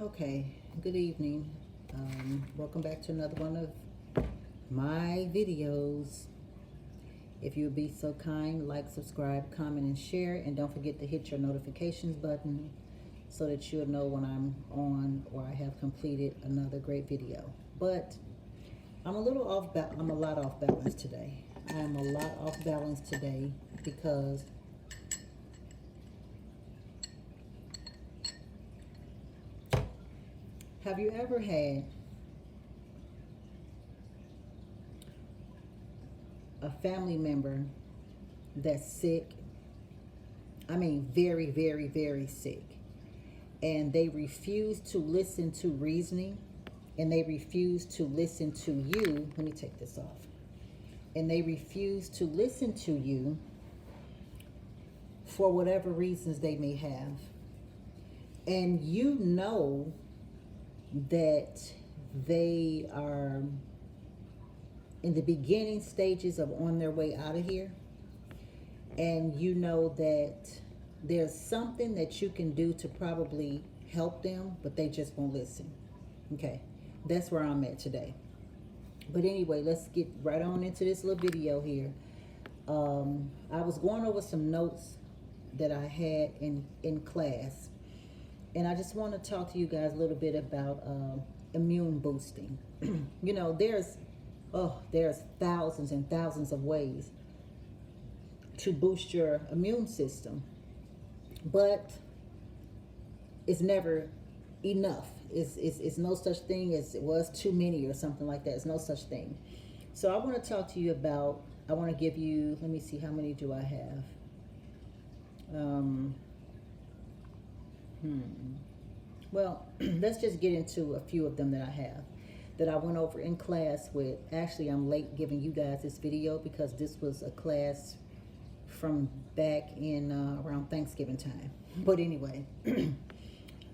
Okay, good evening. Welcome back to another one of my videos. If you would be so kind, like, subscribe, comment, and share. And don't forget to hit your notifications button so that you'll know when I'm on or I have completed another great video. But I'm a lot off balance today. I am a lot off balance today because have you ever had a family member that's sick? I mean, very, very, very sick. And they refuse to listen to reasoning, and they refuse to listen to you. Let me take this off. And they refuse to listen to you for whatever reasons they may have. And you know that they are in the beginning stages of on their way out of here. And you know that there's something that you can do to probably help them, but they just won't listen. Okay, that's where I'm at today. But anyway, let's get right on into this little video here. I was going over some notes that I had in class, and I just want to talk to you guys a little bit about immune boosting. You know, there's thousands and thousands of ways to boost your immune system, but it's never enough. It's no such thing as it was too many or something like that. It's no such thing. So I want to talk to you about, I want to give you, let me see, how many do I have? Well, let's just get into a few of them that I have, that I went over in class with. Actually, I'm late giving you guys this video because this was a class from back in around Thanksgiving time. But anyway,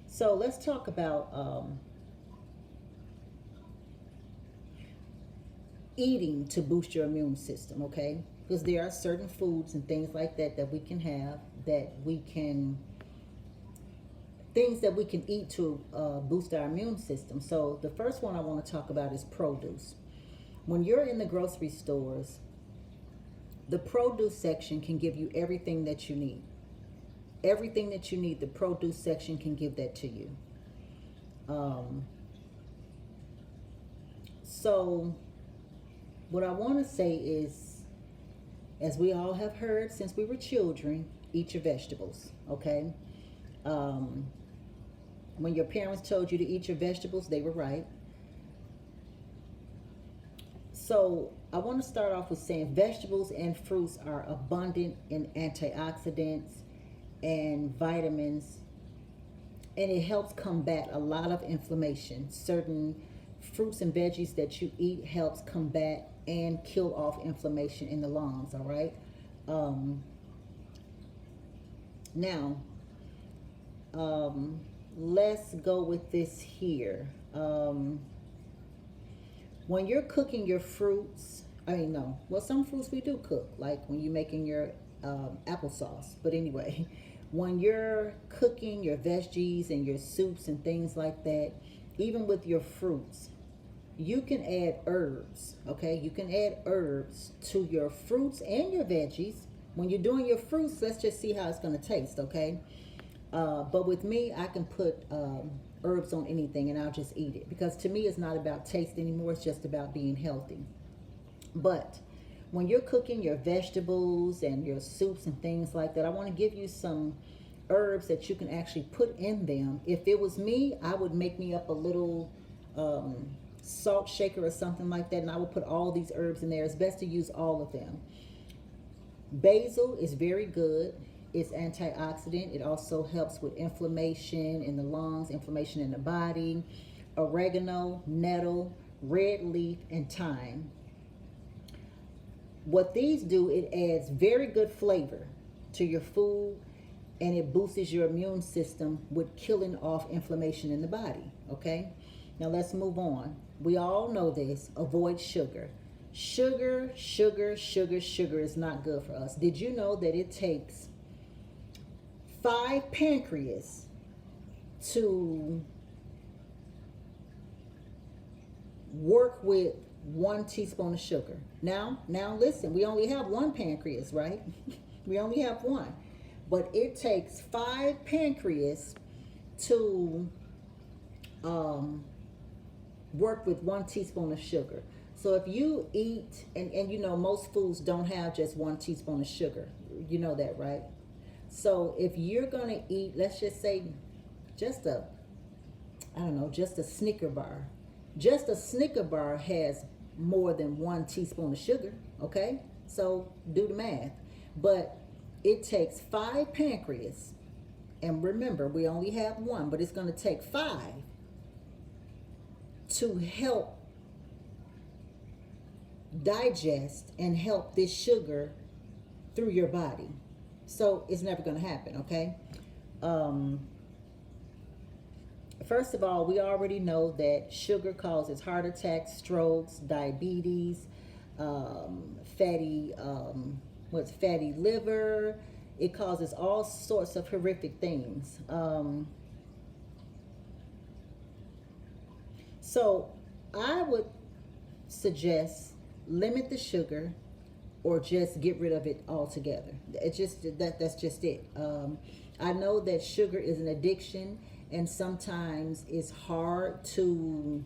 so let's talk about eating to boost your immune system, okay? Because there are certain foods and things like that that we can have, things that we can eat to boost our immune system. So the first one I want to talk about is produce. When you're in the grocery stores, the produce section can give you everything that you need. Everything that you need, the produce section can give that to you. So what I want to say is, as we all have heard since we were children, eat your vegetables, okay? When your parents told you to eat your vegetables, they were right. So I want to start off with saying vegetables and fruits are abundant in antioxidants and vitamins, and it helps combat a lot of inflammation. Certain fruits and veggies that you eat helps combat and kill off inflammation in the lungs, all right? Now, let's go with this here. When you're cooking your fruits, some fruits we do cook, like when you're making your applesauce. But anyway, when you're cooking your veggies and your soups and things like that, even with your fruits, you can add herbs, okay? You can add herbs to your fruits and your veggies. When you're doing your fruits, let's just see how it's going to taste, okay? But with me, I can put herbs on anything and I'll just eat it, because to me it's not about taste anymore. It's just about being healthy. But when you're cooking your vegetables and your soups and things like that, I want to give you some herbs that you can actually put in them. If it was me, I would make me up a little salt shaker or something like that, and I would put all these herbs in there. It's best to use all of them. Basil is very good. It's antioxidant. It also helps with inflammation in the lungs, inflammation in the body. Oregano, nettle, red leaf, and thyme. What these do, it adds very good flavor to your food, and it boosts your immune system with killing off inflammation in the body, okay? Now let's move on. We all know this. Avoid sugar. Sugar is not good for us. Did you know that it takes 5 pancreas to work with 1 teaspoon of sugar. Now listen, we only have one pancreas, right? We only have one. But it takes 5 pancreas to work with 1 teaspoon of sugar. So if you eat, and you know, most foods don't have just 1 teaspoon of sugar. You know that, right? So if you're going to eat, let's just say just a, I don't know, just a Snicker bar. Just a Snicker bar has more than 1 teaspoon of sugar, okay? So do the math. But it takes 5 pancreas, and remember, we only have one, but it's going to take 5 to help digest and help this sugar through your body. So it's never going to happen, okay? First of all, we already know that sugar causes heart attacks, strokes, diabetes, fatty liver. It causes all sorts of horrific things. So I would suggest limit the sugar or just get rid of it altogether. It's just that's just it. I know that sugar is an addiction, and sometimes it's hard to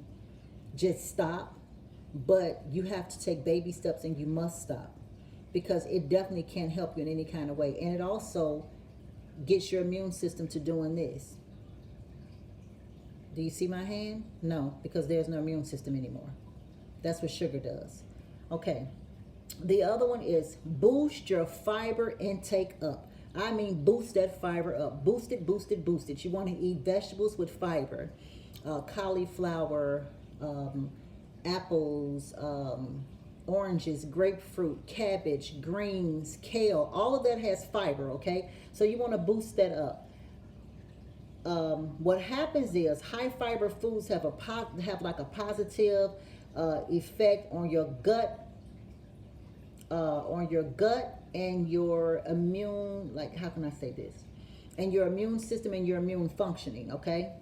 just stop, but you have to take baby steps, and you must stop, because it definitely can't help you in any kind of way. And it also gets your immune system to doing this. Do you see my hand? No, because there's no immune system anymore. That's what sugar does. Okay. The other one is boost your fiber intake up. I mean, boost that fiber up. Boost it, boost it, boost it. You want to eat vegetables with fiber. Cauliflower, apples, oranges, grapefruit, cabbage, greens, kale. All of that has fiber, okay? So you want to boost that up. What happens is high fiber foods have like a positive effect on your gut, and your immune, like, how can I say this? And your immune system and your immune functioning, okay?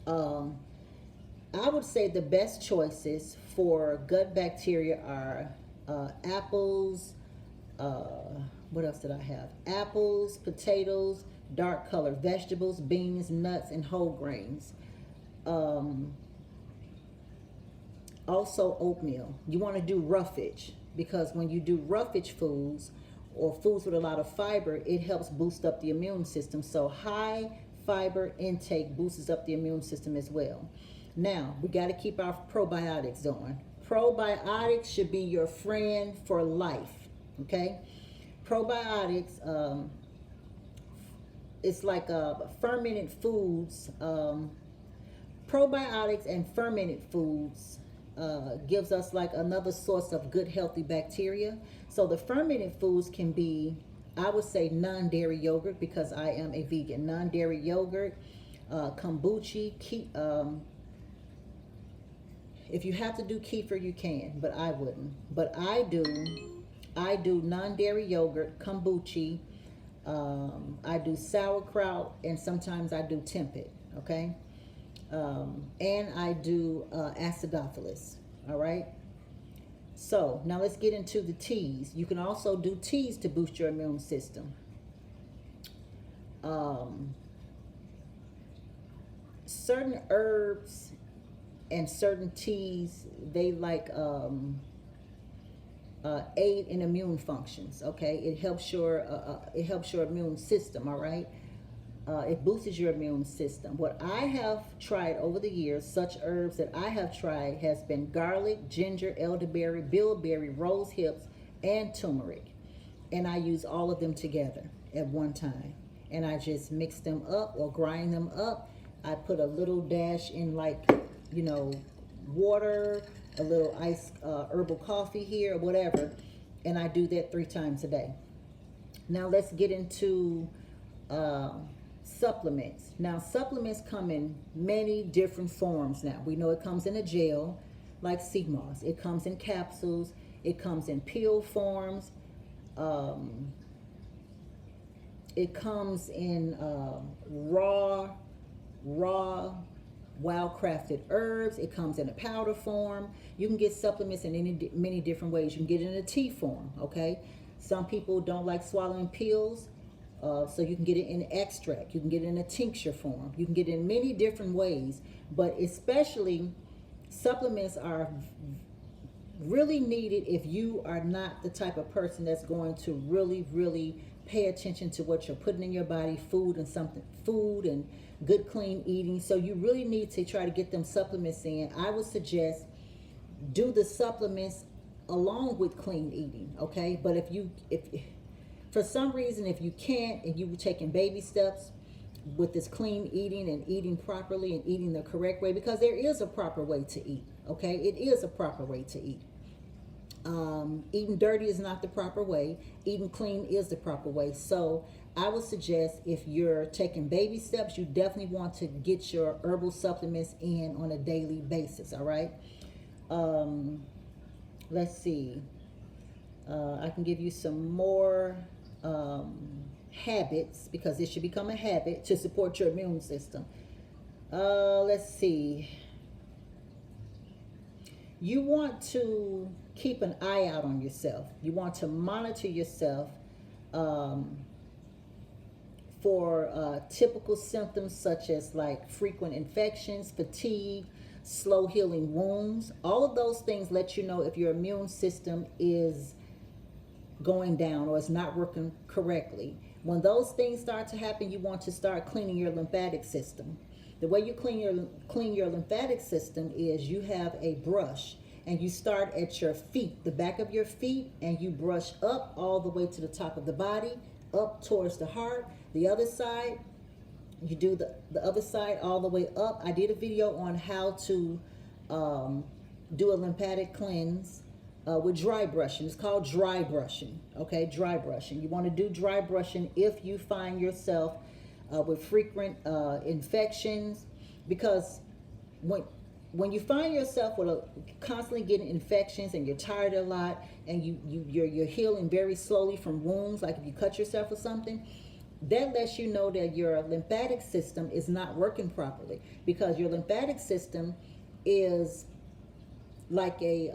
I would say the best choices for gut bacteria are apples, what else did I have? Apples, potatoes, dark colored vegetables, beans, nuts, and whole grains. Also oatmeal. You want to do roughage, because when you do roughage foods or foods with a lot of fiber, it helps boost up the immune system. So high fiber intake boosts up the immune system as well. Now, we got to keep our probiotics on. Probiotics should be your friend for life, okay? Probiotics, it's like fermented foods. Probiotics and fermented foods gives us like another source of good healthy bacteria. So the fermented foods can be, I would say, non-dairy yogurt, because I am a vegan. Non-dairy yogurt, kombucha, if you have to do kefir, you can, but I wouldn't. But I do non-dairy yogurt, kombucha, I do sauerkraut, and sometimes I do tempeh, okay? And I do acidophilus, all right? So now let's get into the teas. You can also do teas to boost your immune system. Certain herbs and certain teas, they like aid in immune functions, okay? It helps your immune system, all right? It boosts your immune system. What I have tried over the years, such herbs that I have tried, has been garlic, ginger, elderberry, bilberry, rose hips, and turmeric. And I use all of them together at one time. And I just mix them up or grind them up. I put a little dash in, like, you know, water, a little iced herbal coffee here, or whatever. And I do that 3 times a day. Now let's get into supplements. Now, supplements come in many different forms now. We know it comes in a gel, like sea moss. It comes in capsules. It comes in pill forms. It comes in raw wild crafted herbs. It comes in a powder form. You can get supplements in many different ways. You can get it in a tea form, okay? Some people don't like swallowing pills, so you can get it in extract. You can get it in a tincture form. You can get it in many different ways, but especially supplements are really needed if you are not the type of person that's going to really pay attention to what you're putting in your body, food and good clean eating. So you really need to try to get them supplements in. I would suggest do the supplements along with clean eating, okay? But if for some reason, if you can't and you're taking baby steps with this clean eating and eating properly and eating the correct way, because there is a proper way to eat, okay? It is a proper way to eat. Eating dirty is not the proper way. Eating clean is the proper way. So I would suggest if you're taking baby steps, you definitely want to get your herbal supplements in on a daily basis, all right? Let's see. I can give you some more habits, because it should become a habit to support your immune system. Let's see. You want to keep an eye out on yourself. You want to monitor yourself for typical symptoms such as like frequent infections, fatigue, slow healing wounds. All of those things let you know if your immune system is going down or is not working correctly. When those things start to happen, you want to start cleaning your lymphatic system. The way you clean your lymphatic system is you have a brush and you start at your feet, the back of your feet, and you brush up all the way to the top of the body, up towards the heart. The other side, you do the other side all the way up. I did a video on how to do a lymphatic cleanse with dry brushing. It's called dry brushing, okay? Dry brushing. You want to do dry brushing if you find yourself with frequent infections, because when you find yourself with constantly getting infections and you're tired a lot and you're healing very slowly from wounds, like if you cut yourself or something, that lets you know that your lymphatic system is not working properly, because your lymphatic system is like a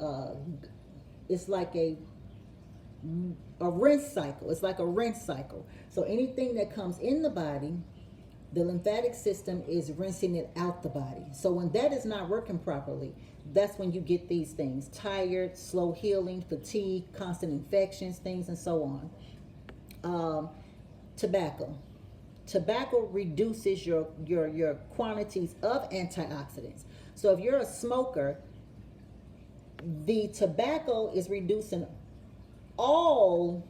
rinse cycle. It's like a rinse cycle. So anything that comes in the body, the lymphatic system is rinsing it out the body. So when that is not working properly, that's when you get these things: tired, slow healing, fatigue, constant infections, things and so on. Tobacco reduces your quantities of antioxidants. So if you're a smoker, the tobacco is reducing all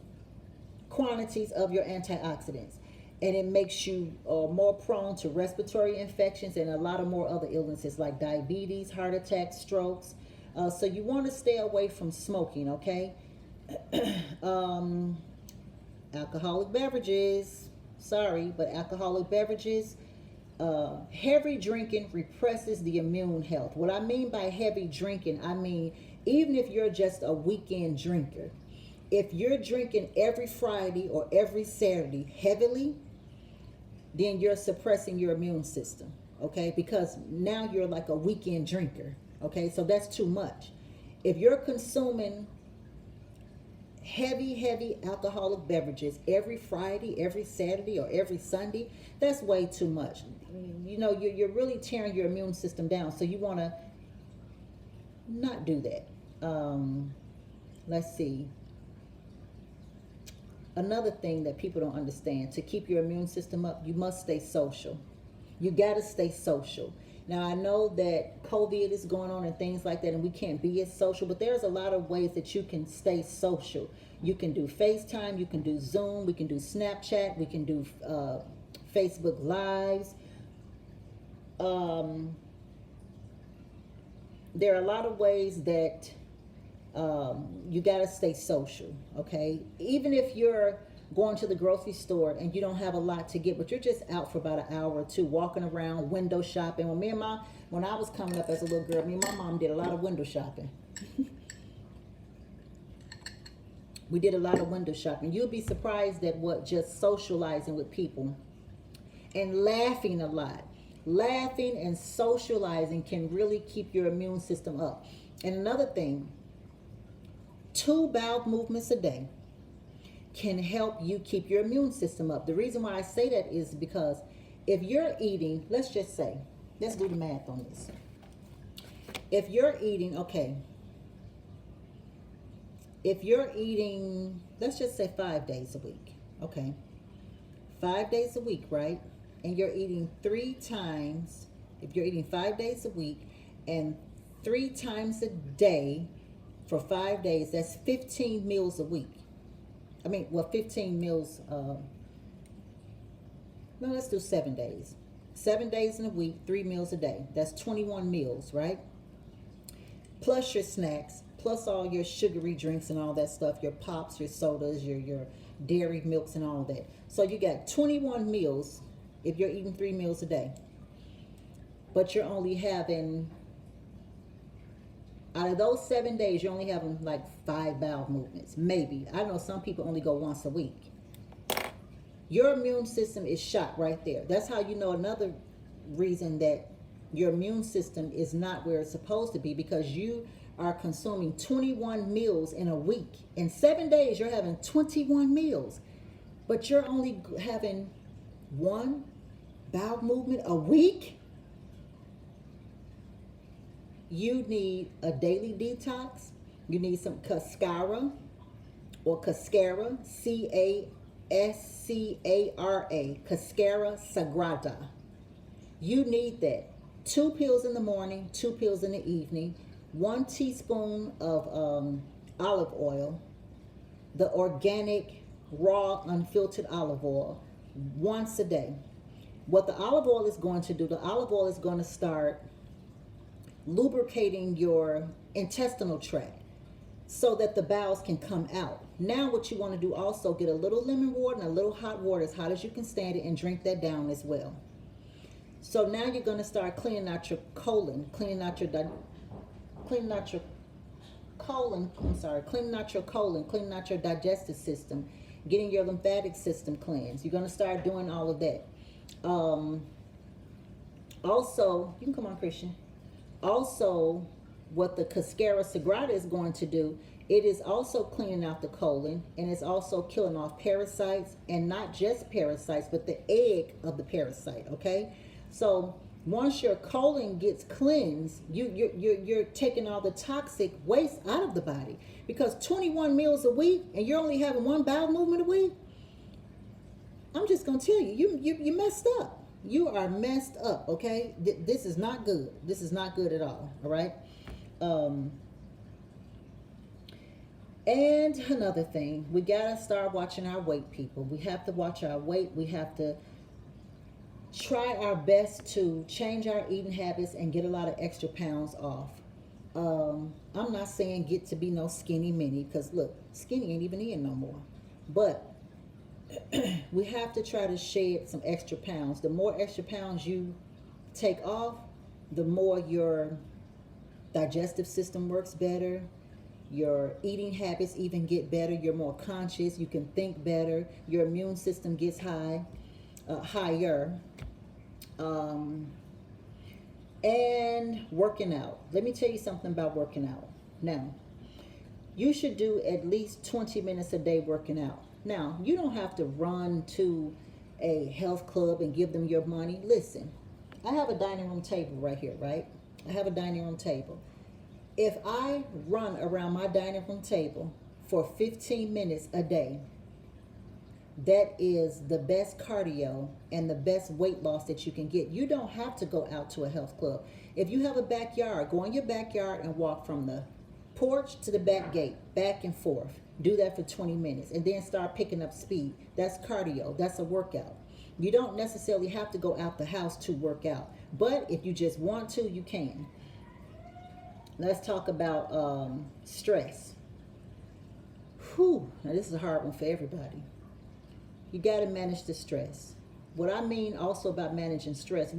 quantities of your antioxidants, and it makes you more prone to respiratory infections and a lot of more other illnesses like diabetes, heart attacks, strokes. So you want to stay away from smoking, okay? Alcoholic beverages, sorry, but alcoholic beverages, heavy drinking represses the immune health. What I mean by heavy drinking, I mean even if you're just a weekend drinker, if you're drinking every Friday or every Saturday heavily, then you're suppressing your immune system, okay? Because now you're like a weekend drinker, okay? So that's too much. If you're consuming heavy alcoholic beverages every Friday, every Saturday, or every Sunday, that's way too much. You know, you're really tearing your immune system down. So you want to not do that. Let's see. Another thing that people don't understand: to keep your immune system up, you must stay social. You got to stay social. Now, I know that COVID is going on and things like that, and we can't be as social, but there's a lot of ways that you can stay social. You can do FaceTime, you can do Zoom, we can do Snapchat, we can do Facebook Lives. There are a lot of ways that you got to stay social, okay? Even if you're going to the grocery store and you don't have a lot to get, but you're just out for about an hour or two, walking around, window shopping. When I was coming up as a little girl, me and my mom did a lot of window shopping. We did a lot of window shopping. You'll be surprised at what just socializing with people and laughing a lot Laughing and socializing can really keep your immune system up. And another thing, 2 bowel movements a day can help you keep your immune system up. The reason why I say that is because if you're eating, let's just say, let's do the math on this. If you're eating, okay, if you're eating, let's just say 5 days a week, okay, 5 days a week, right? And you're eating 3 times, if you're eating 5 days a week and 3 times a day for 5 days, that's 15 meals a week. I mean, well, 15 meals, no, let's do 7 days. 7 days in a week, 3 meals a day. That's 21 meals, right? Plus your snacks, plus all your sugary drinks and all that stuff, your pops, your sodas, your dairy milks and all that. So you got 21 meals if you're eating 3 meals a day. But you're only having, out of those 7 days, you're only having like 5 bowel movements. Maybe. I know some people only go once a week. Your immune system is shot right there. That's how you know another reason that your immune system is not where it's supposed to be, because you are consuming 21 meals in a week. In 7 days, you're having 21 meals, but you're only having 1 bowel movement a week. You need a daily detox. You need some cascara or cascara, C-A-S-C-A-R-A, cascara sagrada. You need that. 2 pills in the morning, 2 pills in the evening, 1 teaspoon of olive oil, the organic, raw, unfiltered olive oil, once a day. What the olive oil is going to do, the olive oil is going to start lubricating your intestinal tract so that the bowels can come out. Now what you want to do also, get a little lemon water and a little hot water, as hot as you can stand it, and drink that down as well. So now you're going to start cleaning out your colon, cleaning out your digestive system, getting your lymphatic system cleansed. You're going to start doing all of that. Also, you can come on, Christian. Also, what the cascara sagrada is going to do, it is also cleaning out the colon, and it's also killing off parasites, and not just parasites, but the egg of the parasite, okay? So once your colon gets cleansed, you're taking all the toxic waste out of the body, because 21 meals a week and you're only having 1 bowel movement a week. I'm just gonna tell you, you messed up. You are messed up, okay? This is not good. This is not good at all right? And another thing, we gotta start watching our weight, people. We have to watch our weight. We have to try our best to change our eating habits and get a lot of extra pounds off. I'm not saying get to be no skinny mini, because look, skinny ain't even in no more. But we have to try to shed some extra pounds. The more extra pounds you take off, the more your digestive system works better. Your eating habits even get better. You're more conscious. You can think better. Your immune system gets higher. And working out. Let me tell you something about working out. Now, you should do at least 20 minutes a day working out. Now, you don't have to run to a health club and give them your money. Listen, I have a dining room table right here, right? I have a dining room table. If I run around my dining room table for 15 minutes a day, that is the best cardio and the best weight loss that you can get. You don't have to go out to a health club. If you have a backyard, go in your backyard and walk from the porch to the back gate, back and forth. Do that for 20 minutes and then start picking up speed. That's cardio. That's a workout. You don't necessarily have to go out the house to work out, but if you just want to, you can. Let's talk about stress. Whew, now this is a hard one for everybody. You got to manage the stress. What I mean also about managing stress,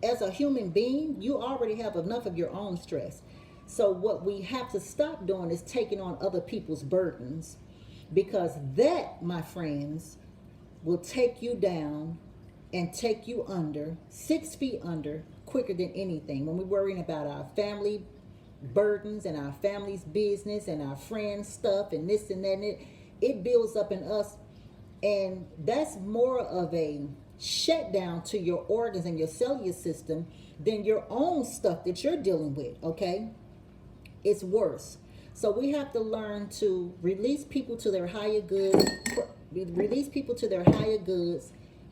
as a human being, you already have enough of your own stress. So what we have to stop doing is taking on other people's burdens, because that, my friends, will take you down and take you under 6 feet under quicker than anything. When we're worrying about our family burdens and our family's business and our friends' stuff and this and that, and it builds up in us. And that's more of a shutdown to your organs and your cellular system than your own stuff that you're dealing with, okay? It's worse. So we have to learn to release people to their higher goods,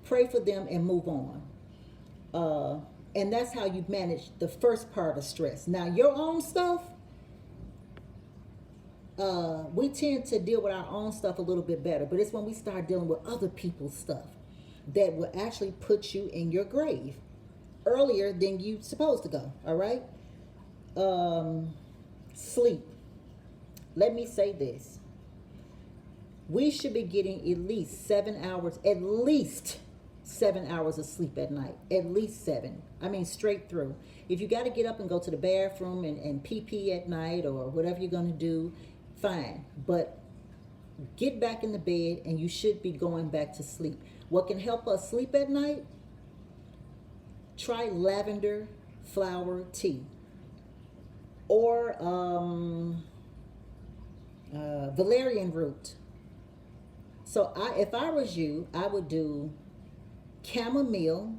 pray for them, and move on. And that's how you manage the first part of stress. Now, your own stuff, we tend to deal with our own stuff a little bit better, but it's when we start dealing with other people's stuff that will actually put you in your grave earlier than you supposed to go. All right. Sleep. Let me say this. We should be getting at least 7 hours of sleep at night. At least 7. I mean, straight through. If you got to get up and go to the bathroom and pee at night or whatever you're going to do, fine. But get back in the bed and you should be going back to sleep. What can help us sleep at night? Try lavender flower tea. Or valerian root. So if I was you, I would do chamomile.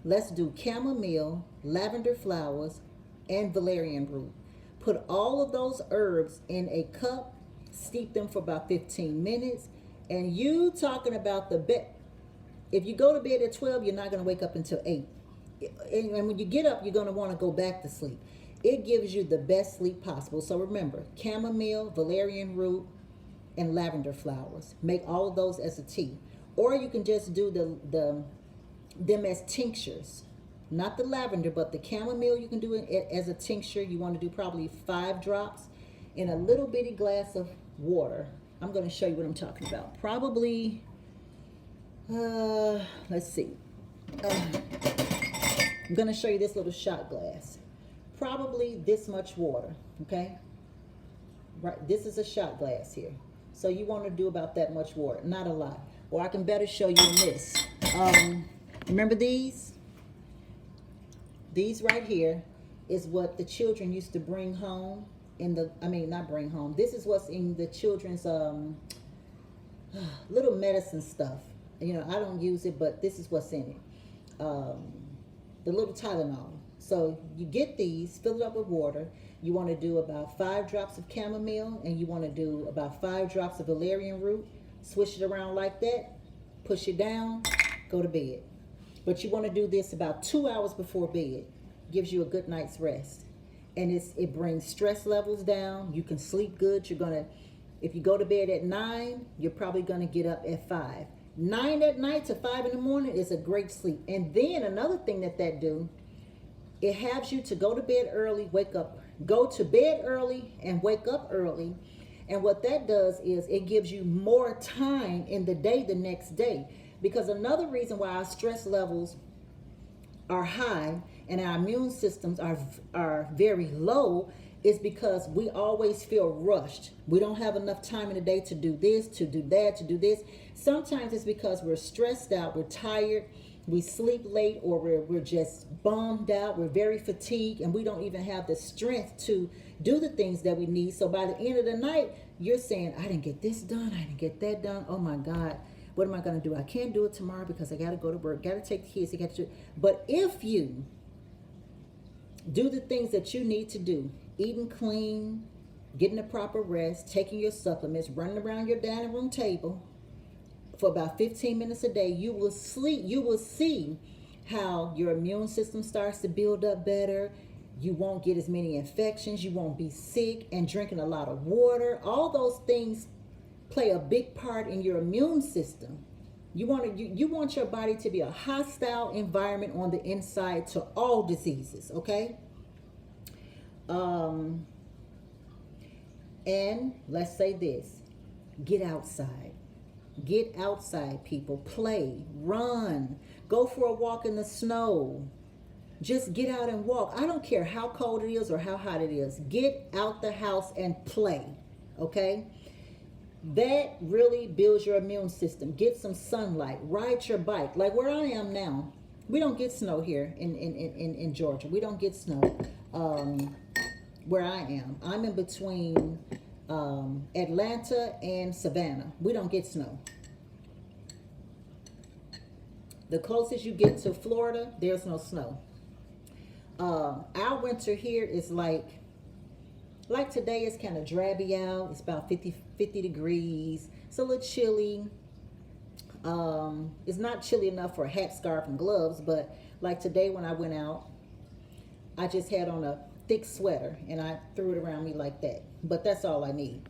Let's do chamomile, lavender flowers, and valerian root. Put all of those herbs in a cup, steep them for about 15 minutes, and you talking about the bed. If you go to bed at 12, you're not going to wake up until 8. And when you get up, you're going to want to go back to sleep. It gives you the best sleep possible. So remember, chamomile, valerian root, and lavender flowers. Make all of those as a tea. Or you can just do them as tinctures. Not the lavender, but the chamomile, you can do it as a tincture. You want to do probably 5 drops in a little bitty glass of water. I'm going to show you what I'm talking about. Probably, let's see. I'm going to show you this little shot glass. Probably this much water, okay? Right, this is a shot glass here. So you want to do about that much water, not a lot. Or I can better show you in this. Remember these? These right here is what the children used to bring home not bring home. This is what's in the children's little medicine stuff. You know, I don't use it, but this is what's in it. The little Tylenol. So you get these, fill it up with water. You want to do about 5 drops of chamomile, and you want to do about 5 drops of valerian root. Swish it around like that, push it down, go to bed. But you want to do this about 2 hours before bed. Gives you a good night's rest. And it brings stress levels down. You can sleep good. If you go to bed at 9, you're probably going to get up at 5. 9 at night to 5 in the morning is a great sleep. And then another thing that do, it has you to go to bed early, go to bed early and wake up early. And what that does is it gives you more time in the day the next day. Because another reason why our stress levels are high and our immune systems are very low is because we always feel rushed. We don't have enough time in the day to do this, to do that, to do this. Sometimes it's because we're stressed out, we're tired, we sleep late, or we're just bummed out, we're very fatigued, and we don't even have the strength to do the things that we need. So by the end of the night, you're saying, I didn't get this done, I didn't get that done. Oh my God, what am I going to do? I can't do it tomorrow because I got to go to work, got to take the kids, I got to do it. But if you do the things that you need to do, eating clean, getting the proper rest, taking your supplements, running around your dining room table for about 15 minutes a day, you will see how your immune system starts to build up better. You won't get as many infections, you won't be sick, and drinking a lot of water. All those things play a big part in your immune system. You want your body to be a hostile environment on the inside to all diseases, okay? And let's say this, get outside. Get outside, people. Play, run, go for a walk in the snow. Just get out and walk. I don't care how cold it is or how hot it is. Get out the house and play, okay? That really builds your immune system. Get some sunlight. Ride your bike. Like where I am now, we don't get snow here in Georgia. We don't get snow where I am. I'm in between Atlanta and Savannah. We don't get snow. The closest you get to Florida, there's no snow. Our winter here is like today it's kind of drabby out. It's about 50 degrees. It's a little chilly. It's not chilly enough for a hat, scarf, and gloves, but like today when I went out, I just had on a thick sweater and I threw it around me like that. But that's all I need.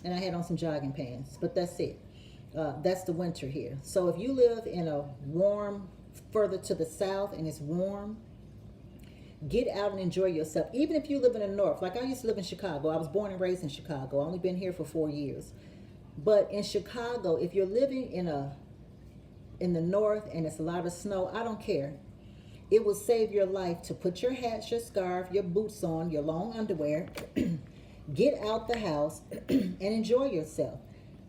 And I had on some jogging pants, but that's it. That's the winter here. So if you live in a warm, further to the south and it's warm, get out and enjoy yourself. Even if you live in the north, like I used to live in Chicago. I was born and raised in Chicago. I only been here for 4 years. But in Chicago, if you're living in the north and it's a lot of snow, I don't care. It will save your life to put your hat, your scarf, your boots on, your long underwear, get out the house and enjoy yourself.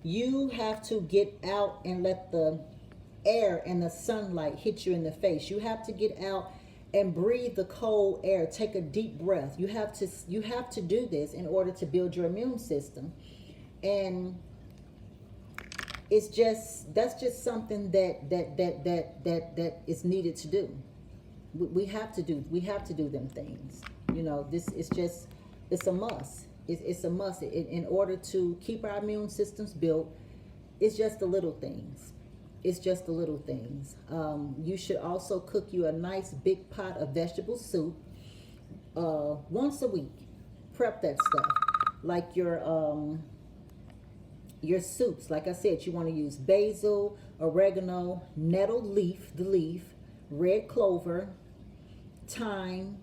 You have to get out and let the air and the sunlight hit you in the face. You have to get out and breathe the cold air. Take a deep breath. You have to do this in order to build your immune system. And that's just something that is needed to do. We have to do them things. You know, it's a must. It's a must. In order to keep our immune systems built, it's just the little things. It's just the little things. You should also cook you a nice big pot of vegetable soup once a week. Prep that stuff. Like your soups. Like I said, you want to use basil, oregano, nettle leaf, the leaf, red clover, thyme.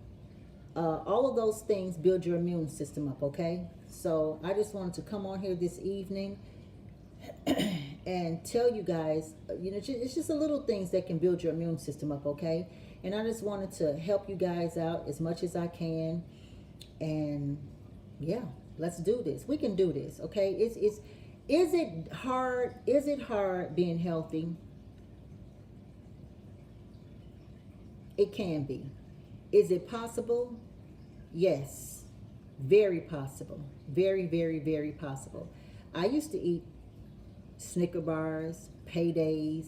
All of those things build your immune system up, okay? So I just wanted to come on here this evening and tell you guys, you know, it's just the little things that can build your immune system up, okay? And I just wanted to help you guys out as much as I can. And yeah, let's do this. We can do this, okay? Is it hard? Is it hard being healthy? It can be. Is it possible? Yes. Very possible. Very, very, very possible. I used to eat Snicker bars, Paydays,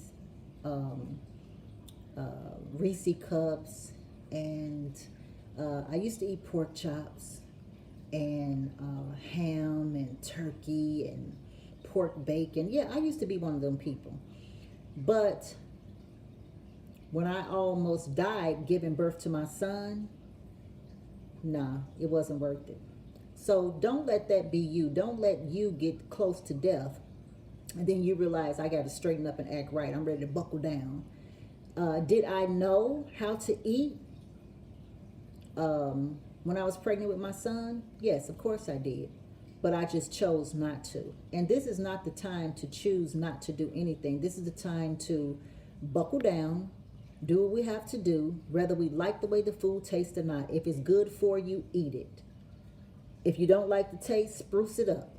Reese cups, and I used to eat pork chops and ham and turkey and pork bacon. Yeah, I used to be one of them people. But when I almost died giving birth to my son, nah, it wasn't worth it. So don't let that be you. Don't let you get close to death and then you realize I got to straighten up and act right. I'm ready to buckle down. Did I know how to eat when I was pregnant with my son? Yes, of course I did. But I just chose not to. And this is not the time to choose not to do anything. This is the time to buckle down, do what we have to do, whether we like the way the food tastes or not. If it's good for you, eat it. If you don't like the taste, spruce it up.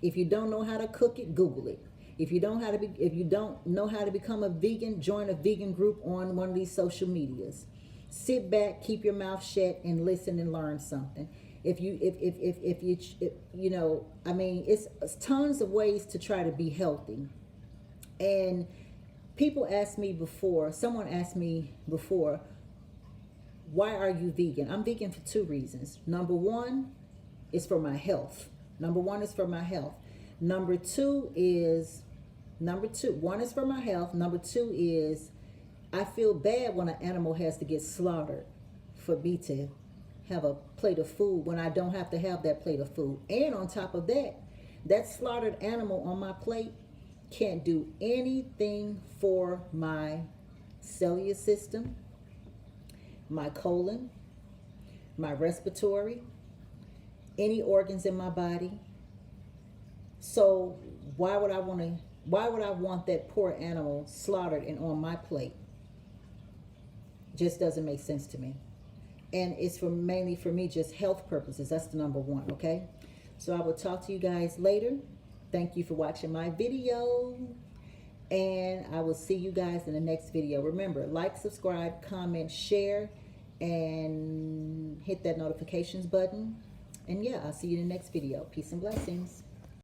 If you don't know how to cook it, Google it. If you don't know how to become a vegan, join a vegan group on one of these social medias. Sit back, keep your mouth shut, and listen and learn something. If you know, I mean, it's tons of ways to try to be healthy. And someone asked me before, why are you vegan? I'm vegan for 2 reasons. Number one is for my health. One is for my health. Number two is I feel bad when an animal has to get slaughtered for me to have a plate of food when I don't have to have that plate of food. And on top of that, that slaughtered animal on my plate can't do anything for my cellular system, my colon, my respiratory, any organs in my body. So why would I want that poor animal slaughtered and on my plate? Just doesn't make sense to me. And it's mainly for me just health purposes. That's the number one, okay? So I will talk to you guys later. Thank you for watching my video. And I will see you guys in the next video. Remember, like, subscribe, comment, share, and hit that notifications button. And yeah, I'll see you in the next video. Peace and blessings.